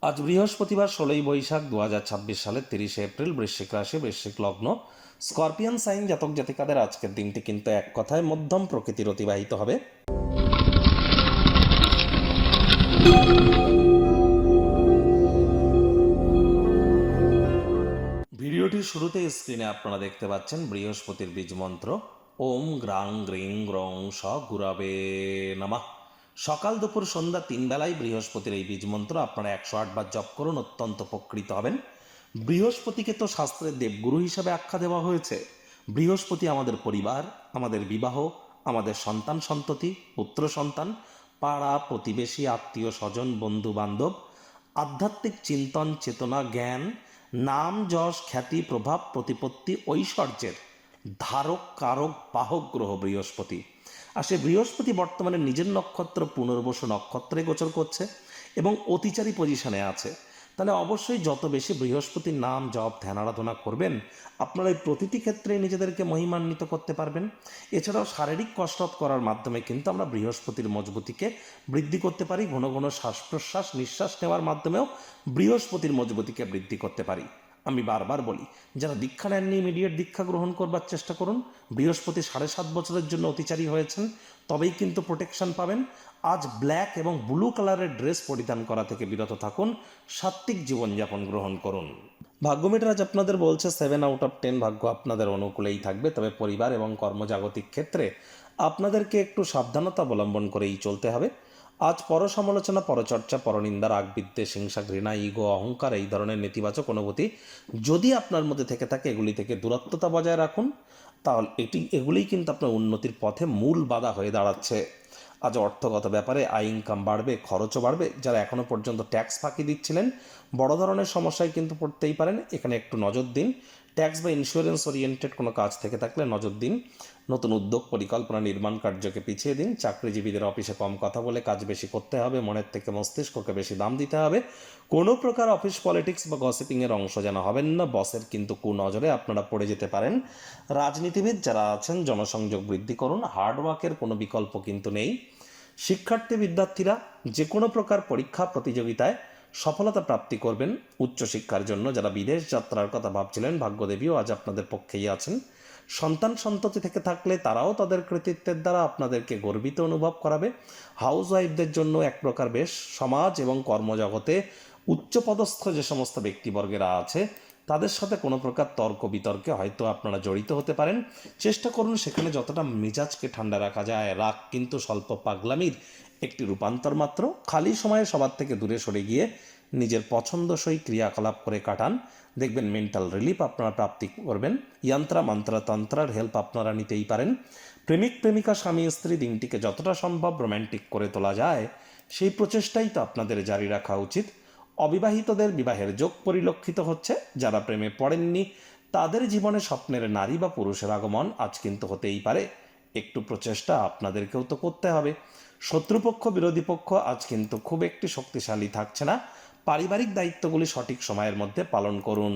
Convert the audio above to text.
আজ বৃহস্পতিবার 16ই বৈশাখ 2026 সালের 30শে এপ্রিল, বৃশ্চিক রাশি, বৃশ্চিক লগ্ন, স্করপিয়ান সাইন জাতক জাতিকাদের আজকের দিনটি কিন্তু এক কথায় মধ্যম প্রকৃতির অতিবাহিত হবে। ভিডিওটির শুরুতে স্ক্রিনে আপনারা দেখতে পাচ্ছেন বৃহস্পতির বীজ মন্ত্র ওম গ্রাং গ্রিং গ্রং স গুরাবে নমঃ। সকাল দুপুর সন্ধ্যা 3 বেলায় বৃহস্পতির এই বীজ মন্ত্র আপনারা 108 বার জপ করুন, অত্যন্ত উপকৃত হবেন। বৃহস্পতিকে তো শাস্ত্রের দেবগুরু হিসাবে আখ্যা দেওয়া হয়েছে। বৃহস্পতি আমাদের পরিবার, আমাদের বিবাহ, আমাদের সন্তান সন্ততি, পুত্র সন্তান, পাড়া প্রতিবেশী, আত্মীয় স্বজন, বন্ধু বান্ধব, আধ্যাত্মিক চিন্তন, চেতনা, জ্ঞান, নাম যশ, খ্যাতি, প্রভাব, প্রতিপত্তি, ঐশ্বর্যের ধারক, কারক, বাহক গ্রহ বৃহস্পতি। আর সে বৃহস্পতি বর্তমানে নিজের নক্ষত্র পুনর্বসু নক্ষত্রে গোচর করছে এবং অতিচারী পজিশনে আছে। তাহলে অবশ্যই যত বেশি বৃহস্পতির নাম জপ ধ্যান আরাধনা করবেন, আপনারা এই প্রতিটি ক্ষেত্রে নিজেদেরকে মহিমান্বিত করতে পারবেন। এছাড়াও শারীরিক কসরত করার মাধ্যমে কিন্তু আমরা বৃহস্পতির মজবুতিকে বৃদ্ধি করতে পারি। ঘন ঘন শ্বাস প্রশ্বাস নিঃশ্বাস নেওয়ার মাধ্যমেও বৃহস্পতির মজবুতিকে বৃদ্ধি করতে পারি। আমি বারবার বলি, যারা দীক্ষা নেননি ইমিডিয়েট দীক্ষা গ্রহণ করবার চেষ্টা করুন। বৃহস্পতি 7.5 বছরের জন্য অতিচারী হয়েছেন, তবেই কিন্তু প্রোটেকশন পাবেন। আজ ব্ল্যাক এবং ব্লু কালারের ড্রেস পরিধান করা থেকে বিরত থাকুন, সাত্ত্বিক জীবনযাপন গ্রহণ করুন। ভাগ্যমিটার আজ আপনাদের বলছে 7/10 ভাগ্য আপনাদের অনুকূলেই থাকবে, তবে পরিবার এবং কর্মজাগতিক ক্ষেত্রে আপনাদেরকে একটু সাবধানতা অবলম্বন করেই চলতে হবে। আজ পরসমালোচনা, পরচর্চা, পরনিন্দা, রাগ, বিদ্বেষ, হিংসা, ঘৃণা, ইগো, অহংকার এই ধরনের নেতিবাচক অনুভূতি যদি আপনার মধ্যে থেকে থাকে, এগুলি থেকে দূরত্বতা বজায় রাখুন। তাহলে এগুলিই কিন্তু আপনার উন্নতির পথে মূল বাধা হয়ে দাঁড়াচ্ছে। আজ অর্থগত ব্যাপারে আয় ইনকাম বাড়বে, খরচও বাড়বে। যারা এখনও পর্যন্ত ট্যাক্স ফাঁকি দিচ্ছিলেন, বড় ধরনের সমস্যায় কিন্তু পড়তেই পারেন, এখানে একটু নজর দিন। ট্যাক্স বা ইন্স্যুরেন্স ওরিয়েন্টেড কোনো কাজ থেকে থাকলে নজর দিন। নতুন উদ্যোগ, পরিকল্পনা, নির্মাণ কার্যকে পিছিয়ে দিন। চাকরিজীবীদের অফিসে কম কথা বলে কাজ বেশি করতে হবে, মনের থেকে মস্তিষ্ককে বেশি দাম দিতে হবে। কোনো প্রকার অফিস পলিটিক্স বা গসিপিংয়ের অংশ যেন হবেন না, বসের কিন্তু কুনজরে আপনারা পড়ে যেতে পারেন। রাজনীতিবিদ যারা আছেন, জনসংযোগ বৃদ্ধি করুন, হার্ডওয়ার্কের কোনো বিকল্প কিন্তু নেই। শিক্ষার্থী বিদ্যার্থীরা যে কোনো প্রকার পরীক্ষা প্রতিযোগিতায় সফলতা প্রাপ্তি করবেন। উচ্চশিক্ষার জন্য যারা বিদেশ যাত্রার কথা ভাবছিলেন, ভাগ্যদেবীও আজ আপনাদের পক্ষেই আছেন। সন্তান সন্ততি থেকে থাকলে তারাও তাদের কৃতিত্বের দ্বারা আপনাদেরকে গর্বিত অনুভব করাবে। হাউস ওয়াইফদের জন্য এক প্রকার বেশ সমাজ এবং কর্মজগতে উচ্চপদস্থ যে সমস্ত ব্যক্তিবর্গেরা আছে, তাদের সাথে কোনো প্রকার তর্ক বিতর্কে হয়তো আপনারা জড়িত হতে পারেন। চেষ্টা করুন সেখানে যতটা মেজাজকে ঠান্ডা রাখা যায়। রাগ কিন্তু স্বল্প পাগলামির একটি রূপান্তর মাত্র। খালি সময়ে সবার থেকে দূরে সরে গিয়ে নিজের পছন্দসই ক্রিয়াকলাপ করে কাটান, দেখবেন মেন্টাল রিলিফ আপনারা প্রাপ্তি করবেন। যন্ত্রা মন্ত্র তন্ত্রার হেল্প আপনারা নিতেই পারেন। প্রেমিক প্রেমিকা স্বামী স্ত্রী দিনটিকে যতটা সম্ভব রোম্যান্টিক করে তোলা যায়, সেই প্রচেষ্টাই তো আপনাদের জারি রাখা উচিত। অবিবাহিতদের বিবাহের যোগ পরিলক্ষিত হচ্ছে। যারা প্রেমে পড়েননি, তাদের জীবনে স্বপ্নের নারী বা পুরুষের আগমন আজ কিন্তু হতেই পারে। একটু প্রচেষ্টা আপনাদেরকেও তো করতে হবে। শত্রুপক্ষ বিরোধী পক্ষ আজ কিন্তু খুব একটি শক্তিশালী থাকছে না। পারিবারিক দায়িত্বগুলি সঠিক সময়ের মধ্যে পালন করুন।